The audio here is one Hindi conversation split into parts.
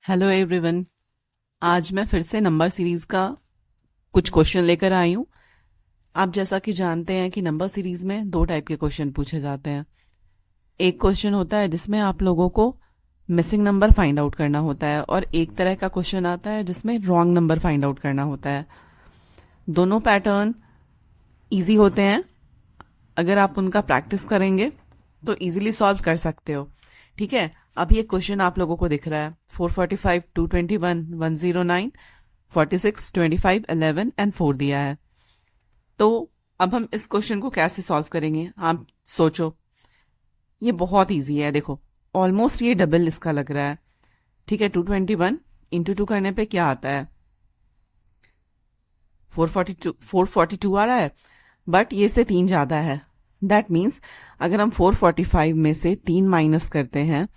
Hello everyone. आज मैं फिर से नंबर सीरीज का कुछ क्वेश्चन लेकर आई हूँ। आप जैसा कि जानते हैं कि नंबर सीरीज में दो टाइप के क्वेश्चन पूछे जाते हैं। एक क्वेश्चन होता है जिसमें आप लोगों को मिसिंग नंबर फाइंड आउट करना होता है और एक तरह का क्वेश्चन आता है जिसमें रॉन्ग नंबर फाइंड आउट करना होता है। दोनों पैटर्न इजी होते हैं। अगर आप उनका प्रैक्टिस करेंगे तो इजीली सॉल्व कर सकते हो। ठीक है, अभी एक क्वेश्चन आप लोगों को दिख रहा है 445, 221, 109, 46, 25, 11 एंड 4 दिया है। तो अब हम इस क्वेश्चन को कैसे सॉल्व करेंगे, आप सोचो। ये बहुत इजी है। देखो, ऑलमोस्ट ये डबल इसका लग रहा है। ठीक है, 221 इंटू 2 करने पे क्या आता है? 442 आ रहा है, बट ये से 3 ज्यादा है। दैट मीन्स अगर हम 445 में से 3 माइनस करते हैं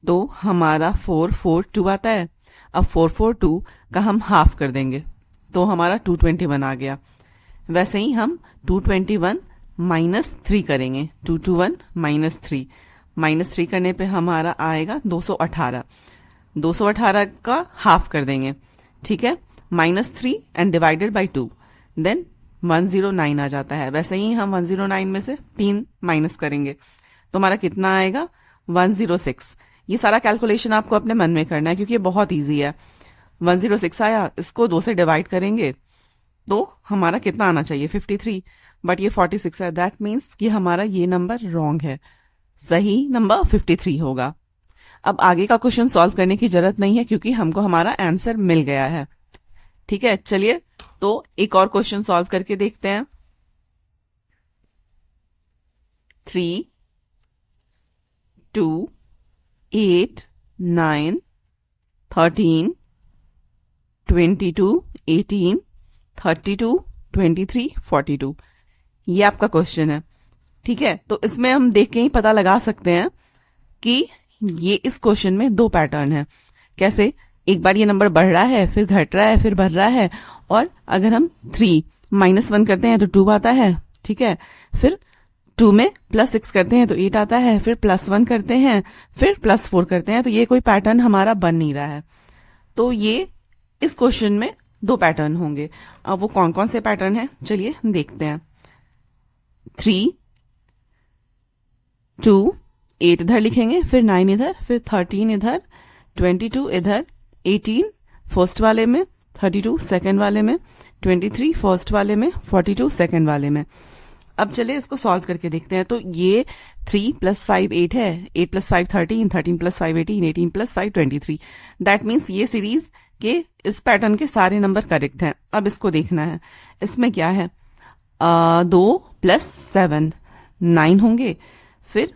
तो हमारा 442 आता है। अब 442 का हम हाफ कर देंगे तो हमारा 221 आ गया। वैसे ही हम 221 माइनस 3 करेंगे। 221 माइनस 3 करने पे हमारा आएगा 218। 218 का हाफ कर देंगे। ठीक है, -3 एंड डिवाइडेड बाई 2, देन 109 आ जाता है। वैसे ही हम 109 में से 3 माइनस करेंगे तो हमारा कितना आएगा? 106। ये सारा कैलकुलेशन आपको अपने मन में करना है क्योंकि ये बहुत इजी है। 106 आया, इसको 2 से डिवाइड करेंगे तो हमारा कितना आना चाहिए? 53, बट ये 46 है। दैट मीन्स कि हमारा ये नंबर रॉन्ग है। सही नंबर 53 होगा। अब आगे का क्वेश्चन सॉल्व करने की जरूरत नहीं है क्योंकि हमको हमारा आंसर मिल गया है। ठीक है, चलिए तो एक और क्वेश्चन सॉल्व करके देखते हैं। 3, 2, 8, 9, 13, 22, 18, 32, 23, 42, ये आपका क्वेश्चन है। ठीक है, तो इसमें हम देख के ही पता लगा सकते हैं कि ये इस क्वेश्चन में दो पैटर्न है। कैसे? एक बार ये नंबर बढ़ रहा है, फिर घट रहा है, फिर बढ़ रहा है। और अगर हम 3 -1 करते हैं तो 2 आता है। ठीक है, फिर 2 में +6 करते हैं तो 8 आता है। फिर +1 करते हैं, फिर +4 करते हैं। तो ये कोई पैटर्न हमारा बन नहीं रहा है। तो ये इस क्वेश्चन में दो पैटर्न होंगे। अब वो कौन कौन से पैटर्न है, चलिए देखते हैं। 3, 2, 8 इधर लिखेंगे, फिर 9 इधर, फिर 13 इधर, 22 इधर, 18 फर्स्ट वाले में, 32 सेकंड वाले में, 23 फर्स्ट वाले में, 42 सेकंड वाले में। अब चलिए इसको सॉल्व करके देखते हैं। तो ये 3 + 5 8 है, 8 + 5 13, 13 + 5 18, 18 + 5 23। दैट मीन्स ये सीरीज के इस पैटर्न के सारे नंबर करेक्ट हैं। अब इसको देखना है, इसमें क्या है? 2 + 7 9 होंगे। फिर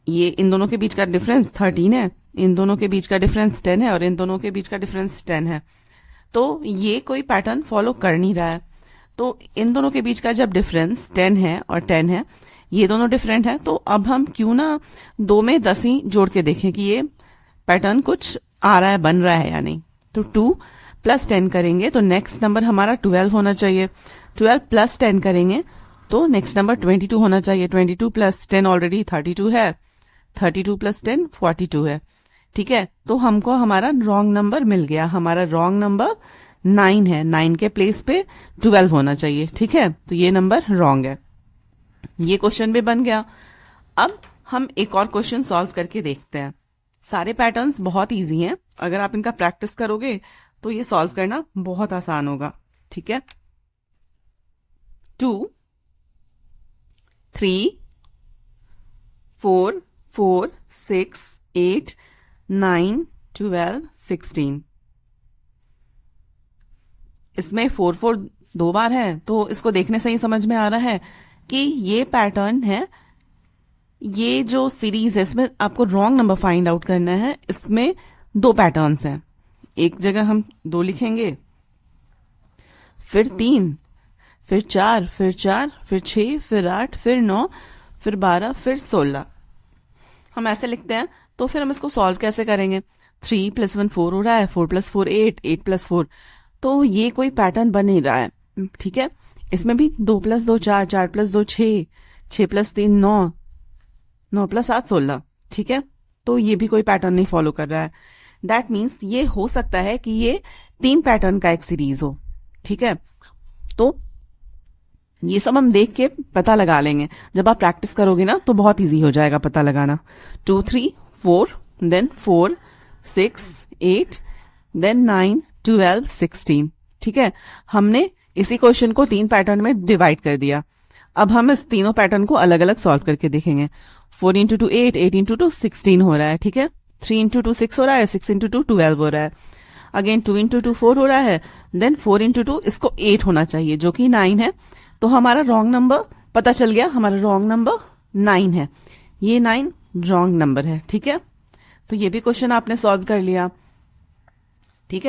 ये इन दोनों के बीच का डिफरेंस 13 है, इन दोनों के बीच का डिफरेंस 10 है और इन दोनों के बीच का डिफरेंस 10 है। तो ये कोई पैटर्न फॉलो कर नहीं रहा है। तो इन दोनों के बीच का जब डिफरेंस 10 है और 10 है, ये दोनों डिफरेंट है, तो अब हम क्यों ना 2 में 10 ही जोड़ के देखें कि ये पैटर्न कुछ आ रहा है, बन रहा है या नहीं। तो 2 + 10 करेंगे तो नेक्स्ट नंबर हमारा 12 होना चाहिए। 12 + 10 करेंगे तो नेक्स्ट नंबर 22 होना चाहिए। 22 + 10 ऑलरेडी 32 है, 32 + 10 42 है। ठीक है, तो हमको हमारा रॉन्ग नंबर मिल गया। हमारा रॉन्ग नंबर 9 है। 9 के प्लेस पे 12 होना चाहिए। ठीक है, तो ये नंबर रॉन्ग है। ये क्वेश्चन भी बन गया। अब हम एक और क्वेश्चन सॉल्व करके देखते हैं। सारे पैटर्न्स बहुत इजी हैं। अगर आप इनका प्रैक्टिस करोगे तो ये सॉल्व करना बहुत आसान होगा। ठीक है, 2, 3, 4, 4, 6, 8, 9, 12, 16। इसमें 4 4 2 बार है तो इसको देखने से ही समझ में आ रहा है कि ये पैटर्न है। ये जो सीरीज है इसमें आपको रॉन्ग नंबर फाइंड आउट करना है। इसमें दो पैटर्न्स हैं। एक जगह हम 2 लिखेंगे, फिर 3, फिर 4, फिर 4, फिर 6, फिर 8, फिर 9, फिर 12, फिर 16। हम ऐसे लिखते हैं। तो फिर हम इसको सॉल्व कैसे करेंगे? 3 + 1 4 हो रहा है, 4 + 4 8, 8 + 4। तो ये कोई पैटर्न बन नहीं रहा है। ठीक है, इसमें भी 2 + 2 4, 4 + 2 6, 6 + 3 9, 9 + 7 16। ठीक है, तो ये भी कोई पैटर्न नहीं फॉलो कर रहा है। दैट मीन्स ये हो सकता है कि ये 3 पैटर्न का एक सीरीज हो, ठीक है। तो ये सब हम देख के पता लगा लेंगे, जब आप प्रैक्टिस करोगे ना तो बहुत इजी हो जाएगा पता लगाना। 2 3 4 देन 4 6 8 देन 9 12 16, ठीक है। हमने इसी क्वेश्चन को 3 पैटर्न में डिवाइड कर दिया। अब हम इस तीनों पैटर्न को अलग अलग सॉल्व करके देखेंगे। 4 इंटू 2 8, 8 इंटू 2 16 हो रहा है, ठीक है। 3 इंटू 2 6 हो रहा है, 6 इंटू 2 12 हो रहा है। अगेन 2 इंटू 2 4 हो रहा है, देन 4 इंटू 2 इसको 8 होना चाहिए जो कि 9 है। तो हमारा रॉन्ग नंबर पता चल गया, हमारा रॉन्ग नंबर 9 है, ये 9 रॉन्ग नंबर है, ठीक है। तो ये भी क्वेश्चन आपने सॉल्व कर लिया, ठीक है।